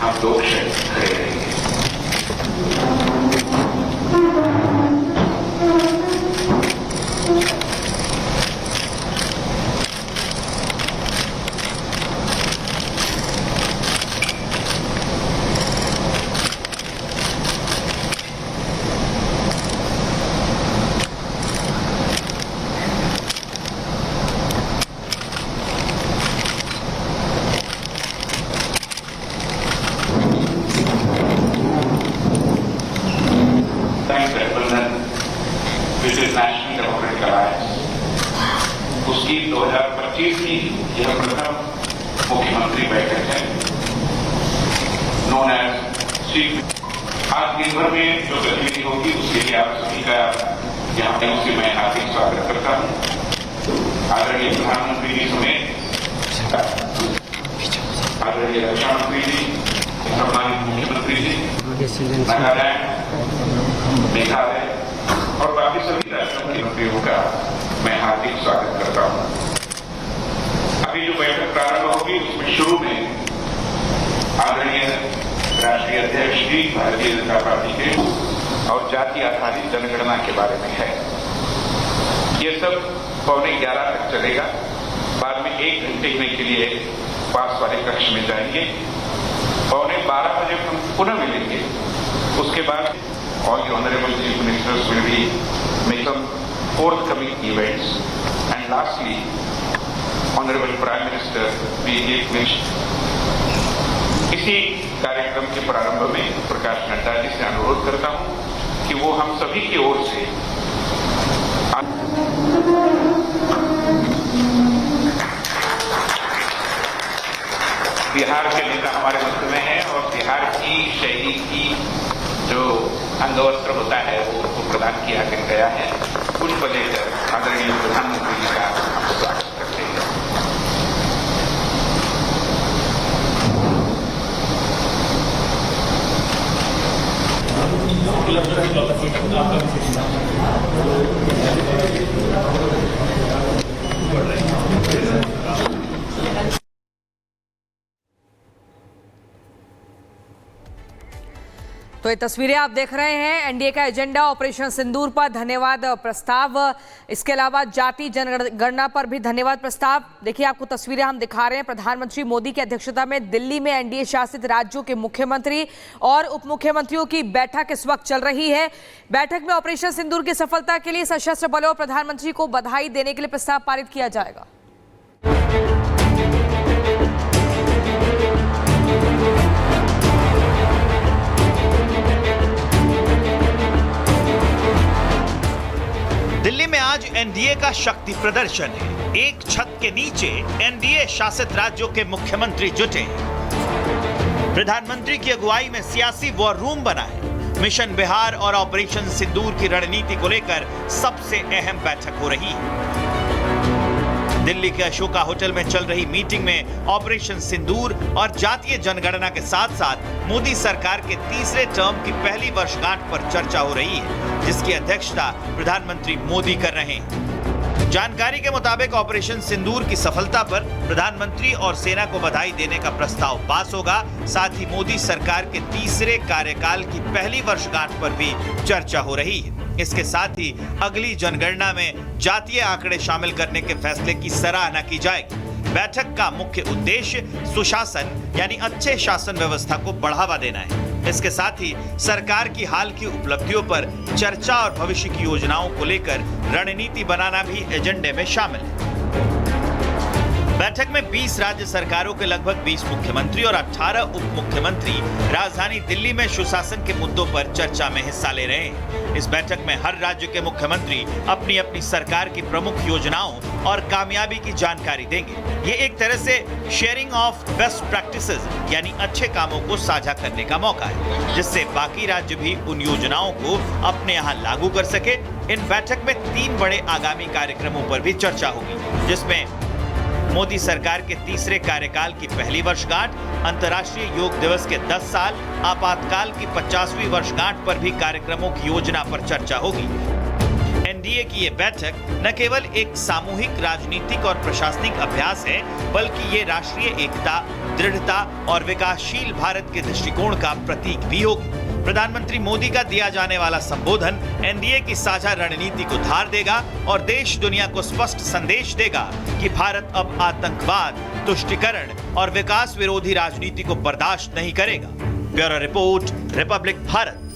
हम लोग खड़े रहेंगे। नेशनल डेमोक्रेटिक अलायंस उसकी 2025 की यह प्रथम मुख्यमंत्री बैठक है, नोन एज चीफ। आज दिन भर में जो गतिविधि होगी उसके लिए आप सभी का यहाँ पे उससे मैं हार्दिक स्वागत करता हूँ। आदरणीय प्रधानमंत्री जी समेत आदरणीय रक्षा मंत्री जी, सम्मानित मुख्यमंत्री जी, नागालैंड, मेघालय और बाकी सभी राज्यों के मंत्रियों का मैं हार्दिक स्वागत करता हूं। अभी जो बैठक प्रारंभ होगी उसमें शुरू में आदरणीय राष्ट्रीय अध्यक्ष जी भारतीय जनता पार्टी के और जाति आधारित जनगणना के बारे में है। ये सब 11:15 तक चलेगा। बाद में 1 घंटे के लिए पास वाले कक्ष में जाएंगे। 11:15 बजे हम पुनः मिलेंगे। उसके बाद all the honorable chief ministers will be make some forthcoming events, and lastly honorable prime minister we एक wish। इसी कार्यक्रम के प्रारंभ में प्रकाश नड्डा जी से अनुरोध करता हूं कि वो हम सभी की ओर से बिहार के नेता हमारे मध्य में है और बिहार की शैली की जो अंगवस्त्र होता है वो उनको प्रदान किया गया है। पुष्प लेकर आदरणीय प्रधानमंत्री जी का हम स्वागत करते हैं। तो ये तस्वीरें आप देख रहे हैं एनडीए का एजेंडा ऑपरेशन सिंदूर पर धन्यवाद प्रस्ताव, इसके अलावा जाति जनगणना पर भी धन्यवाद प्रस्ताव। देखिए आपको तस्वीरें हम दिखा रहे हैं। प्रधानमंत्री मोदी की अध्यक्षता में दिल्ली में एनडीए शासित राज्यों के मुख्यमंत्री और उप मुख्यमंत्रियों की बैठक इस वक्त चल रही है। बैठक में ऑपरेशन सिंदूर की सफलता के लिए सशस्त्र बलों और प्रधानमंत्री को बधाई देने के लिए प्रस्ताव पारित किया जाएगा। दिल्ली में आज एनडीए का शक्ति प्रदर्शन है। एक छत के नीचे एनडीए शासित राज्यों के मुख्यमंत्री जुटे। प्रधानमंत्री की अगुवाई में सियासी वॉर रूम बना है। मिशन बिहार और ऑपरेशन सिंदूर की रणनीति को लेकर सबसे अहम बैठक हो रही है। दिल्ली के अशोका होटल में चल रही मीटिंग में ऑपरेशन सिंदूर और जातीय जनगणना के साथ साथ मोदी सरकार के तीसरे टर्म की पहली वर्षगांठ पर चर्चा हो रही है, जिसकी अध्यक्षता प्रधानमंत्री मोदी कर रहे हैं। जानकारी के मुताबिक ऑपरेशन सिंदूर की सफलता पर प्रधानमंत्री और सेना को बधाई देने का प्रस्ताव पास होगा। साथ ही मोदी सरकार के तीसरे कार्यकाल की पहली वर्षगांठ पर भी चर्चा हो रही है। इसके साथ ही अगली जनगणना में जातीय आंकड़े शामिल करने के फैसले की सराहना की जाएगी। बैठक का मुख्य उद्देश्य सुशासन यानी अच्छे शासन व्यवस्था को बढ़ावा देना है। इसके साथ ही सरकार की हाल की उपलब्धियों पर चर्चा और भविष्य की योजनाओं को लेकर रणनीति बनाना भी एजेंडे में शामिल है। बैठक में 20 राज्य सरकारों के लगभग 20 मुख्यमंत्री और 18 उप मुख्यमंत्री राजधानी दिल्ली में सुशासन के मुद्दों पर चर्चा में हिस्सा ले रहे हैं। इस बैठक में हर राज्य के मुख्यमंत्री अपनी अपनी सरकार की प्रमुख योजनाओं और कामयाबी की जानकारी देंगे। ये एक तरह से शेयरिंग ऑफ बेस्ट प्रैक्टिसेस यानी अच्छे कामों को साझा करने का मौका है, जिससे बाकी राज्य भी उन योजनाओं को अपने यहाँ लागू कर सके। इन बैठक में 3 बड़े आगामी कार्यक्रमों पर भी चर्चा होगी, जिसमें मोदी सरकार के तीसरे कार्यकाल की पहली वर्षगांठ, अंतर्राष्ट्रीय योग दिवस के 10 साल, आपातकाल की 50वीं वर्षगांठ पर भी कार्यक्रमों की योजना पर चर्चा होगी। एनडीए की ये बैठक न केवल एक सामूहिक राजनीतिक और प्रशासनिक अभ्यास है, बल्कि ये राष्ट्रीय एकता, दृढ़ता और विकासशील भारत के दृष्टिकोण का प्रतीक भी होगी। प्रधानमंत्री मोदी का दिया जाने वाला संबोधन एनडीए की साझा रणनीति को धार देगा और देश दुनिया को स्पष्ट संदेश देगा कि भारत अब आतंकवाद, तुष्टिकरण और विकास विरोधी राजनीति को बर्दाश्त नहीं करेगा। Bureau report, Republic Bharat.